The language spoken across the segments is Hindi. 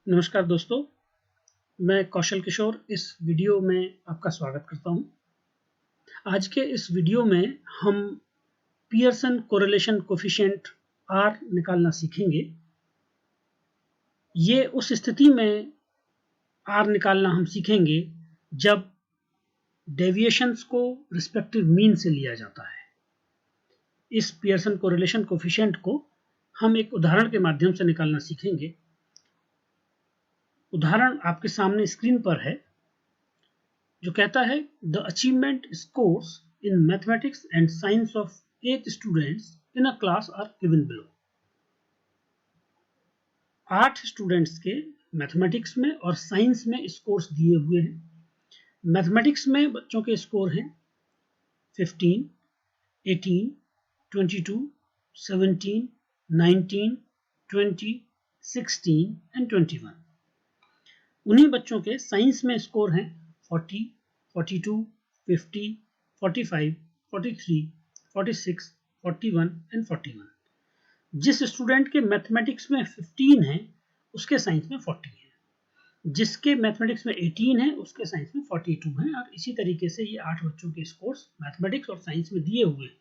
नमस्कार दोस्तों, मैं कौशल किशोर इस वीडियो में आपका स्वागत करता हूं। आज के इस वीडियो में हम पियर्सन कोरिलेशन कोफिशिएंट R निकालना सीखेंगे। ये उस स्थिति में R निकालना हम सीखेंगे जब डेविएशंस को रिस्पेक्टिव मीन से लिया जाता है। इस पियर्सन कोरिलेशन कोफिशिएंट को हम एक उदाहरण के माध्यम से निकालना सीखेंगे। उदाहरण आपके सामने स्क्रीन पर है, जो कहता है the achievement scores in mathematics and science of 8 students in a class are given below. 8 students के मैथमेटिक्स में और साइंस में स्कोर्स दिए हुए हैं। मैथमेटिक्स में बच्चों के स्कोर हैं 15, 18, 22, 17, 19, 20, 16 एंड 21। उन्हीं बच्चों के साइंस में स्कोर हैं 40, 42, 50, 45, 43, 46, 41 एंड 41। जिस स्टूडेंट के मैथमेटिक्स में 15 है उसके साइंस में 40 है, जिसके मैथमेटिक्स में 18 है उसके साइंस में 42 है, और इसी तरीके से ये 8 बच्चों के स्कोर्स मैथमेटिक्स और साइंस में दिए हुए हैं।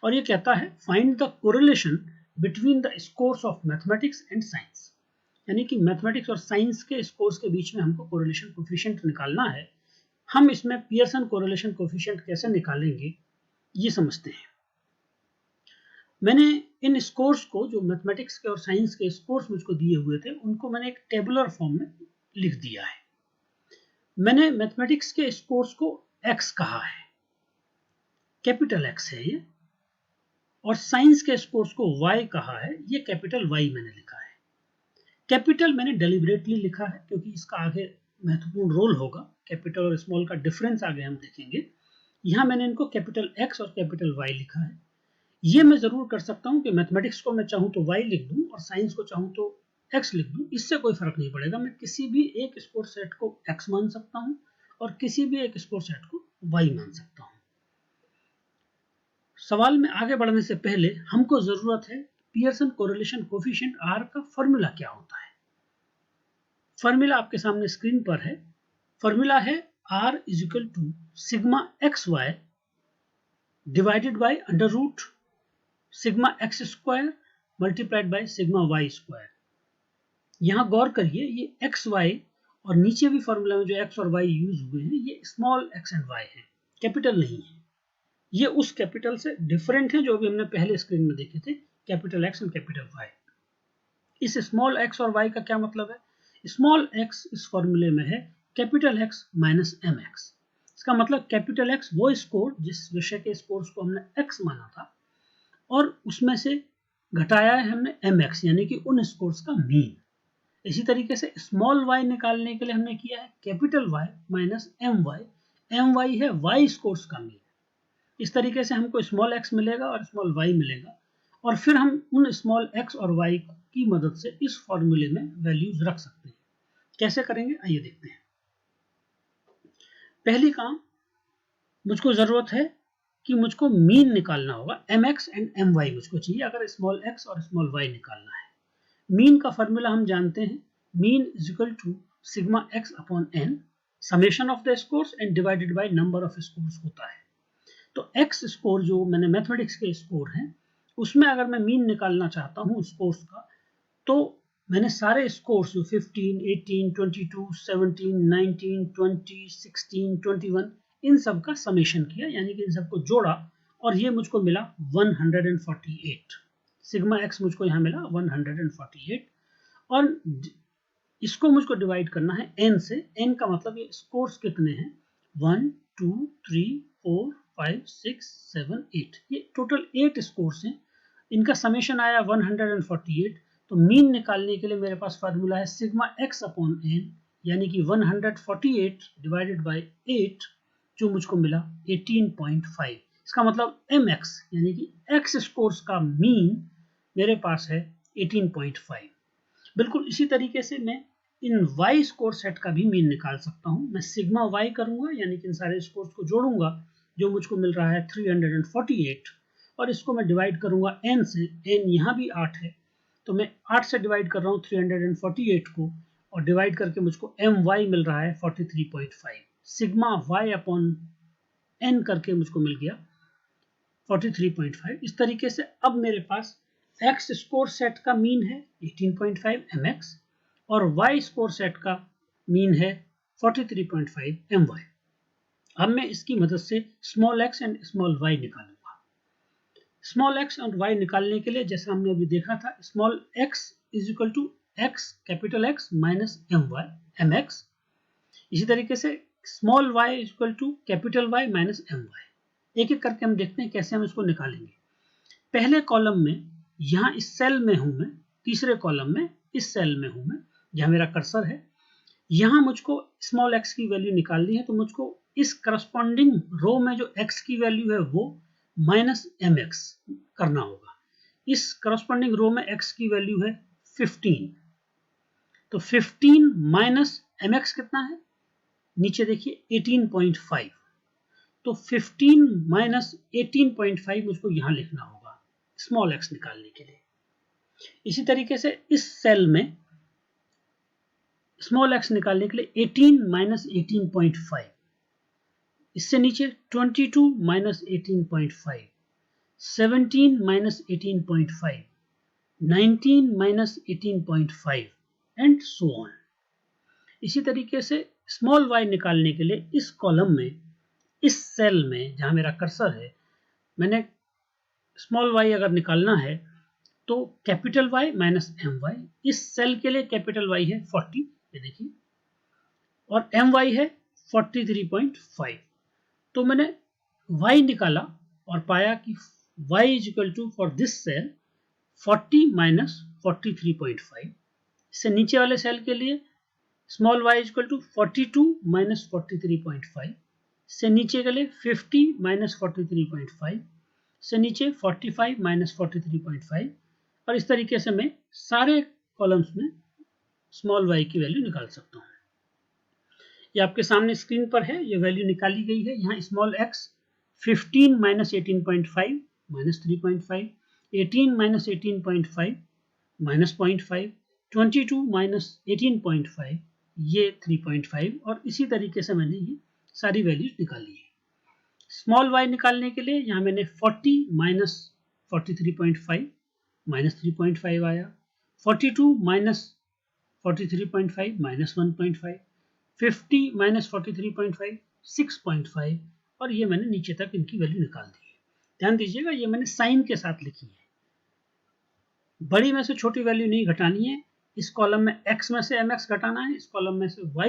और ये कहता है find the correlation between the scores of mathematics and science, यानी कि मैथमेटिक्स और साइंस के स्कोर्स के बीच में हमको कोरिलेशन कोफिशिएंट निकालना है। हम इसमें पियर्सन कोरिलेशन कोफिशिएंट कैसे निकालेंगे ये समझते हैं। मैंने इन स्कोर्स को, जो मैथमेटिक्स के और साइंस के स्कोर्स मुझको दिए हुए थे, उनको मैंने एक टेबुलर फॉर्म में लिख दिया है। मैंने मैथमेटिक्स के स्कोर्स को x कहा है, कैपिटल X है ये, और साइंस के स्कोर्स को y कहा है, ये कैपिटल Y मैंने लिखा है। कैपिटल मैंने डेलिबरेटली लिखा है क्योंकि इसका आगे महत्वपूर्ण रोल होगा। कैपिटल और स्मॉल का डिफरेंस आगे हम देखेंगे। यहां मैंने इनको कैपिटल X और कैपिटल Y लिखा है। ये मैं जरूर कर सकता हूं कि मैथमेटिक्स को मैं चाहूं तो y लिख दूं और साइंस को चाहूं तो x लिख दूं, इससे कोई फर्क नहीं पड़ेगा। मैं किसी भी एक स्कोर सेट को x मान सकता हूं और किसी भी एक स्कोर सेट को y मान सकता हूं। सवाल में आगे बढ़ने से पहले हमको जरूरत है पियर्सन कोरिलेशन कोफिशिएंट R का फॉर्मूला क्या होता है। फॉर्मूला आपके सामने स्क्रीन पर है। फॉर्मूला है R is equal to sigma XY divided by under root sigma x square multiplied by sigma y square. यहां गौर करिए, ये x y और नीचे भी फॉर्मूला में जो x और y यूज हुए हैं ये स्मॉल x एंड y है, कैपिटल नहीं है। ये उस कैपिटल से डिफरेंट है जो भी हमने पहले स्क्रीन में देखे थे, capital X and capital Y। इस स्मॉल x और y का क्या मतलब है? स्मॉल x इस फॉर्मूले में है कैपिटल X माइनस mx। इसका मतलब कैपिटल X वो स्कोर जिस विषय के स्कोर्स को हमने x माना था और उसमें से घटाया है हमने mx, यानी कि उन स्कोर्स का मीन। इसी तरीके से स्मॉल y निकालने के लिए हमने किया है capital Y minus my। my है y स्कोर्स का मीन। इस तरीके से हमको स्मॉल x मिलेगा और स्मॉल y मिलेगा, और फिर हम उन स्मॉल x और y की मदद से इस फॉर्मूले में वैल्यूज रख सकते हैं। कैसे करेंगे आइए देखते हैं। पहली काम, मुझको जरूरत है कि मुझको मीन निकालना होगा। mx एंड my मुझको चाहिए अगर स्मॉल x और स्मॉल y निकालना है। मीन का फॉर्मूला हम जानते हैं, mean is equal to sigma x upon n summation of the scores and divided by number of scores होता है। तो x स्कोर जो मैंने मैथमेटिक्स के स्कोर हैं उसमें अगर मैं मीन निकालना चाहता हूं स्कोर्स का, तो मैंने सारे स्कोर्स जो 15, 18, 22, 17, 19, 20, 16, 21 इन सब का समेशन किया, यानी कि इन सबको जोड़ा और ये मुझको मिला 148। सिग्मा x मुझको यहाँ मिला 148, और इसको मुझको डिवाइड करना है n से। n का मतलब ये स्कोर्स कितने हैं, 1, 2, 3, 4, 5, 6, 7, 8। ये टोटल 8 स्कोर्स हैं, इनका समेशन आया 148। तो मीन निकालने के लिए मेरे पास फार्मूला है सिग्मा x अपॉन n, यानी कि 148 डिवाइडेड बाय 8, जो मुझको मिला 18.5। इसका मतलब mx यानी कि x स्कोर्स का मीन मेरे पास है 18.5। बिल्कुल इसी तरीके से मैं इन y स्कोर सेट का भी मीन निकाल सकता हूं। मैं सिग्मा y करूंगा, यानी कि इन सारे स्कोर्स को जोड़ूंगा जो मुझको मिल रहा है 348, और इसको मैं डिवाइड करूंगा n से। n यहाँ भी 8 है, तो मैं 8 से डिवाइड कर रहा हूँ 348 को, और डिवाइड करके मुझको my मिल रहा है 43.5, सिग्मा y अपॉन n करके मुझको मिल गया 43.5। इस तरीके से अब मेरे पास x स्कोर सेट का मीन है 18.5 mx और y स्कोर सेट का मीन है 43.5 my। अब मैं इसकी मदद से small x and small y निकालूंगा। स्मॉल x और y निकालने के लिए जैसा हमने अभी देखा था, small x is equal to x capital X minus mx। इसी तरीके से small y is equal to capital Y minus my। एक एक करके हम देखते हैं कैसे हम इसको निकालेंगे। पहले कॉलम में यहाँ इस सेल में हूं मैं, तीसरे कॉलम में इस सेल में हूं मैं, जहां मेरा कर्सर है। यहाँ मुझको स्मॉल x की वैल्यू निकालनी है, तो मुझको इस करस्पॉन्डिंग रो में जो x की वैल्यू है वो माइनस mx करना होगा। इस करस्पॉन्डिंग रो में x की वैल्यू है 15, तो 15 माइनस mx कितना है, नीचे देखिए 18.5, तो 15 माइनस 18.5 मुझको यहां लिखना होगा स्मॉल x निकालने के लिए। इसी तरीके से इस सेल में स्मॉल x निकालने के लिए 18 माइनस 18.5, इससे नीचे 22 minus 18.5, 17 minus 18.5, 19 minus 18.5 and so on. इसी तरीके से स्मॉल y निकालने के लिए इस कॉलम में, इस सेल में जहां मेरा कर्सर है, मैंने स्मॉल y अगर निकालना है तो कैपिटल Y माइनस my। इस सेल के लिए कैपिटल Y है 40, ये देखिए, और my है 43.5। तो मैंने y निकाला और पाया कि y is equal to for this cell 40 minus 43.5। इससे नीचे वाले सेल के लिए small y is equal to 42 minus 43.5, से नीचे के लिए 50 माइनस 43.5, से नीचे 45 माइनस 43.5, और इस तरीके से मैं सारे कॉलम्स में स्मॉल y की वैल्यू निकाल सकता हूँ। ये आपके सामने स्क्रीन पर है, ये वैल्यू निकाली गई है। यहाँ small x 15 minus 18.5 minus 3.5, 18 minus 18.5 minus 0.5, 22 minus 18.5 ये 3.5, और इसी तरीके से मैंने ये सारी वैल्यूज निकाली है। स्मॉल y निकालने के लिए यहाँ मैंने 40 माइनस 43.5 माइनस 3.5 आया, 42 माइनस 43.5 माइनस 1.5, 50 माइनस 43.5 6.5, और ये मैंने नीचे तक इनकी वैल्यू निकाल दी है। ध्यान दीजिएगा, ये मैंने साइन के साथ लिखी है, बड़ी में से छोटी वैल्यू नहीं घटानी है। इस कॉलम में x में से mx घटाना है, इस कॉलम में से y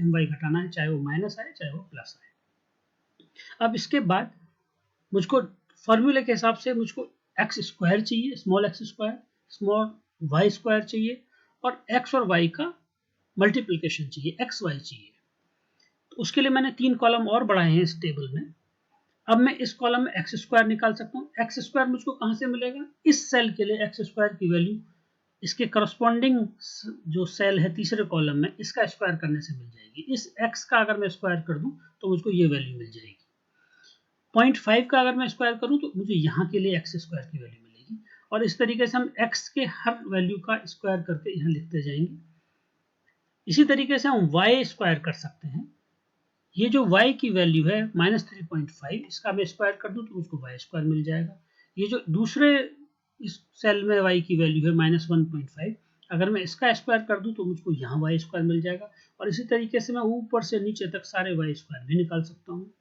my घटाना है, चाहे वो माइनस आए चाहे वो प्लस आए। अब इसके बाद मुझको फॉर्मूले के हिसाब से मुझको x स्क्वायर चाहिए, small x square, small y square चाहिए, और x और y का मल्टीप्लिकेशन चाहिए, x y चाहिए। तो उसके लिए मैंने 3 कॉलम और बढ़ाए हैं इस टेबल में। अब मैं इस कॉलम में एक्स स्क्वायर निकाल सकता हूँ। एक्स स्क्वायर मुझको कहाँ से मिलेगा, इस सेल के लिए एक्स स्क्वायर की वैल्यू इसके करस्पॉन्डिंग जो सेल है तीसरे कॉलम में, इसका स्क्वायर करने से मिल जाएगी। इस x का अगर मैं स्क्वायर कर दूं तो मुझको ये वैल्यू मिल जाएगी। 0.5 का अगर मैं स्क्वायर करूं तो मुझे यहाँ के लिए एक्स स्क्वायर की वैल्यू मिलेगी, और इस तरीके से हम x के हर वैल्यू का स्क्वायर करके यहाँ लिखते जाएंगे। इसी तरीके से हम y स्क्वायर कर सकते हैं। ये जो y की वैल्यू है -3.5, इसका मैं स्क्वायर कर दूं तो मुझको y स्क्वायर मिल जाएगा। ये जो दूसरे इस सेल में y की वैल्यू है -1.5, अगर मैं इसका स्क्वायर कर दूं तो मुझको यहाँ y स्क्वायर मिल जाएगा, और इसी तरीके से मैं ऊपर से नीचे तक सारे y स्क्वायर भी निकाल सकता हूँ।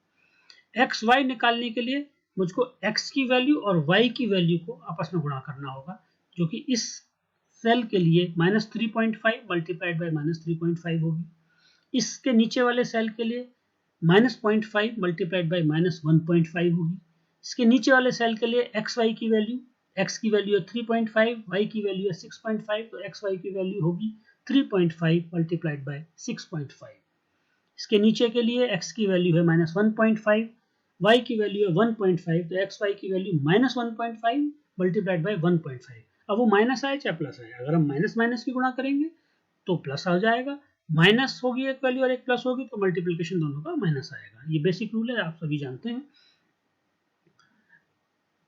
एक्स वाई निकालने के लिए मुझको x की वैल्यू और y की वैल्यू को आपस में गुणा करना होगा, जो कि इस सेल के लिए -3.5 मल्टीप्लाइड बाय -3.5 होगी। इसके नीचे वाले सेल के लिए -0.5 मल्टीप्लाइड बाय -1.5 होगी। इसके नीचे वाले सेल के लिए एक्स वाई की वैल्यू, x की वैल्यू है 3.5, y की वैल्यू है 6.5, तो एक्स वाई की वैल्यू होगी 3.5 मल्टीप्लाइड बाय 6.5। इसके नीचे के लिए x की वैल्यू है -1.5, y की वैल्यू है 1.5, तो एक्स वाई की वैल्यू -1.5 मल्टीप्लाइड बाय 1.5। अब वो माइनस आए चाहे प्लस आए, अगर हम माइनस माइनस की गुणा करेंगे तो प्लस आ जाएगा, माइनस होगी एक वैल्यू और एक प्लस होगी तो मल्टीप्लिकेशन दोनों का माइनस आएगा। ये बेसिक रूल है, आप सभी जानते हैं।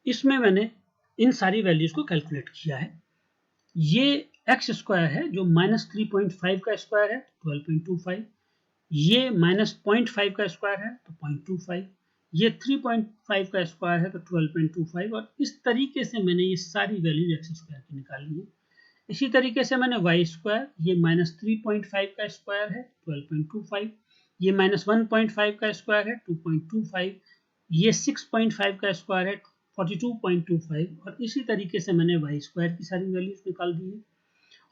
इसमें मैंने इन सारी वैल्यूज को कैलकुलेट किया है। ये एक्स स्क्वायर है जो -3.5 का स्क्वायर है 12.25, ये -0.5 का स्क्वायर है तो 0.25, ये 3.5 का स्क्वायर है तो 12.25, और इस तरीके से मैंने ये सारी वैल्यूज एक्स स्क्वायर की निकाली है। इसी तरीके से मैंने वाई स्क्वायर, ये -3.5 का स्क्वायर है 12.25, ये -1.5 का स्क्वायर है 2.25, ये 6.5 का स्क्वायर है 42.25, और इसी तरीके से मैंने वाई स्क्वायर की सारी वैल्यूज निकाल दी है।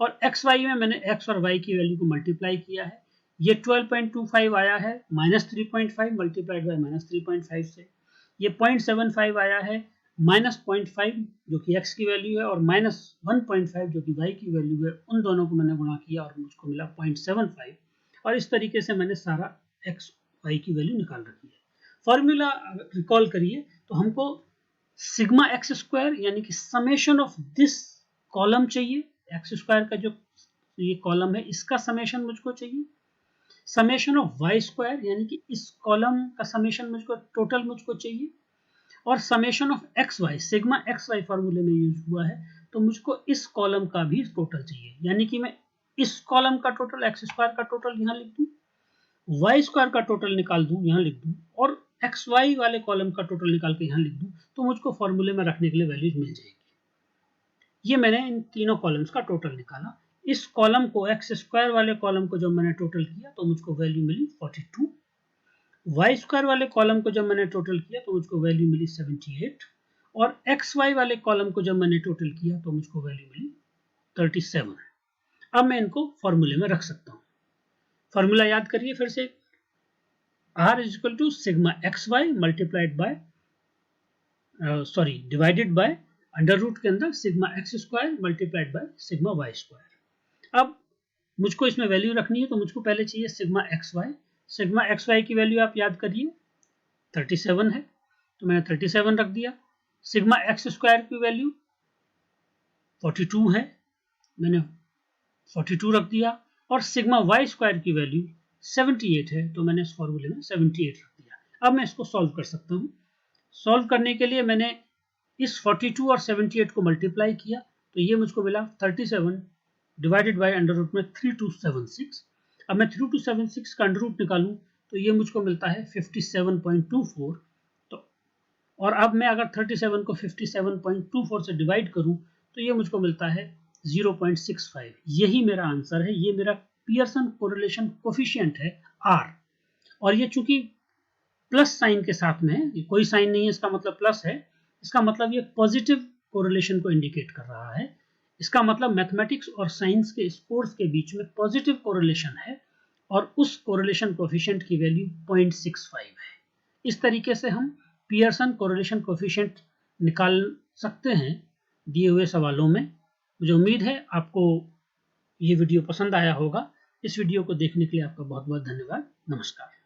और एक्स वाई में मैंने एक्स और वाई की वैल्यू को मल्टीप्लाई किया है। ये 12.25 आया है -3.5 मल्टीप्लाइड बाय -3.5 से, ये 0.75 आया है -0.5 जो कि x की वैल्यू है और -1.5 जो कि y की वैल्यू है, उन दोनों को मैंने गुणा किया और मुझको मिला 0.75, और इस तरीके से मैंने सारा x y की वैल्यू निकाल रखी है। फॉर्मूला रिकॉल करिए तो हमको सिग्मा एक्स स्क्वायर यानी कि समेशन ऑफ दिस कॉलम चाहिए, एक्स स्क्वायर का जो ये कॉलम है इसका समेशन मुझको चाहिए, समेशन ऑफ वाई स्क्वायर यानी कि इस कॉलम का समेशन मुझको टोटल मुझको चाहिए, और summation of x y, sigma x y फॉर्मूले में यूज हुआ है तो मुझको इस कॉलम का भी टोटल चाहिए, यानी कि मैं इस कॉलम का टोटल एक्स स्क्वायर का टोटल यहाँ लिख दूं, वाई स्क्वायर का टोटल निकाल दूं यहाँ लिख दूं, और एक्स वाई वाले कॉलम का टोटल निकाल के यहाँ लिख दूं, तो मुझको फॉर्मूले में रखने के लिए वैल्यूज मिल जाएगी। ये मैंने इन तीनों कॉलम्स का टोटल निकाला। इस कॉलम को एक्स स्क्वायर वाले कॉलम को जब मैंने टोटल किया तो मुझको वैल्यू मिली 42, वाई स्क्वायर वाले कॉलम को जब मैंने टोटल किया तो मुझको वैल्यू मिली 78, और एक्स वाई वाले कॉलम को जब मैंने टोटल किया तो मुझको वैल्यू मिली 37। अब मैं इनको फॉर्मूले में रख सकता हूँ। फॉर्मूला याद करिए फिर से, R is equal to sigma x y multiplied by divided by under root के अंदर sigma x square multiplied by sigma y square. अब मुझको इसमें वैल्यू रखनी है तो मुझको पहले चाहिए sigma x y. Sigma x y की वैल्यू आप याद करिए 37 है तो मैंने 37 रख दिया। सिग्मा एक्स स्क्वायर की वैल्यू 42 है, मैंने 42 रख दिया, और सिग्मा वाई स्क्वायर की वैल्यू 78 है तो मैंने इस फॉर्मूले में 78 रख दिया। अब मैं इसको सॉल्व कर सकता हूँ। सॉल्व करने के लिए मैंने इस 42 और 78 को मल्टीप्लाई किया तो ये मुझको मिला 37 डिवाइडेड बाय अंडर रूट में 3276। अब मैं 3276 का अंडर रूट निकालूं तो ये मुझको मिलता है 57.24। तो और अब मैं अगर 37 को 57.24 से डिवाइड करूं तो ये मुझको मिलता है 0.65। यही मेरा आंसर है, ये मेरा पियर्सन कोरिलेशन कोफिशिएंट है R। और ये चूंकि प्लस साइन के साथ में है, कोई साइन नहीं है इसका मतलब प्लस है, इसका मतलब ये पॉजिटिव कोरिलेशन को इंडिकेट कर रहा है। इसका मतलब मैथमेटिक्स और साइंस के स्कोर्स के बीच में पॉजिटिव कोरिलेशन है और उस कोरिलेशन कोफिशिएंट की वैल्यू 0.65 है। इस तरीके से हम पियर्सन कोरिलेशन कोफिशिएंट निकाल सकते हैं दिए हुए सवालों में। मुझे उम्मीद है आपको ये वीडियो पसंद आया होगा। इस वीडियो को देखने के लिए आपका बहुत बहुत धन्यवाद। नमस्कार।